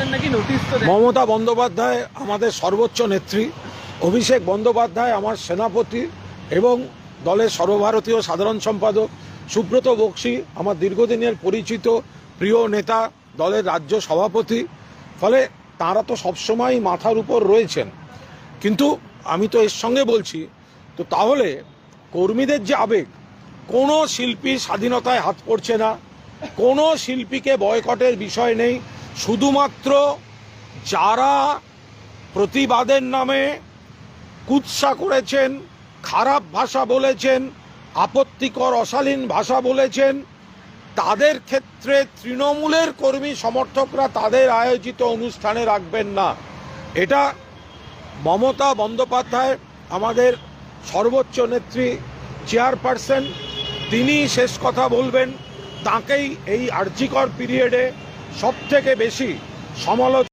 বললেন নাকি নোটিশ তো মমতা বন্দ্যোপাধ্যায় আমাদের সর্বোচ্চ নেত্রী, অভিষেক বন্দ্যোপাধ্যায় আমার সেনাপতি এবং দলের সর্বভারতীয় সাধারণ সম্পাদক, সুব্রত বক্সী আমার দীর্ঘদিনের পরিচিত প্রিয় নেতা, দলের রাজ্য সভাপতি। ফলে তাঁরা তো সবসময় মাথার উপর রয়েছেন। কিন্তু আমি তো এর সঙ্গে বলছি, তো তাহলে কর্মীদের যে আবেগ, কোনো শিল্পী স্বাধীনতায় হাত পড়ছে না, কোনো শিল্পীকে বয়কটের বিষয় নেই। শুধুমাত্র যারা প্রতিবাদের নামে কুৎসা করেছেন, খারাপ ভাষা বলেছেন, আপত্তিকর অশালীন ভাষা বলেছেন, তাদের ক্ষেত্রে তৃণমূলের কর্মী সমর্থকরা তাদের আয়োজিত অনুষ্ঠানে রাখবেন না। এটা মমতা বন্দ্যোপাধ্যায় আমাদের সর্বোচ্চ নেত্রী, চেয়ারপারসন, তিনি শেষ কথা বলবেন। তাঁকেই এই আর্জিকর পিরিয়ডে সবথেকে বেশি সমালোচনা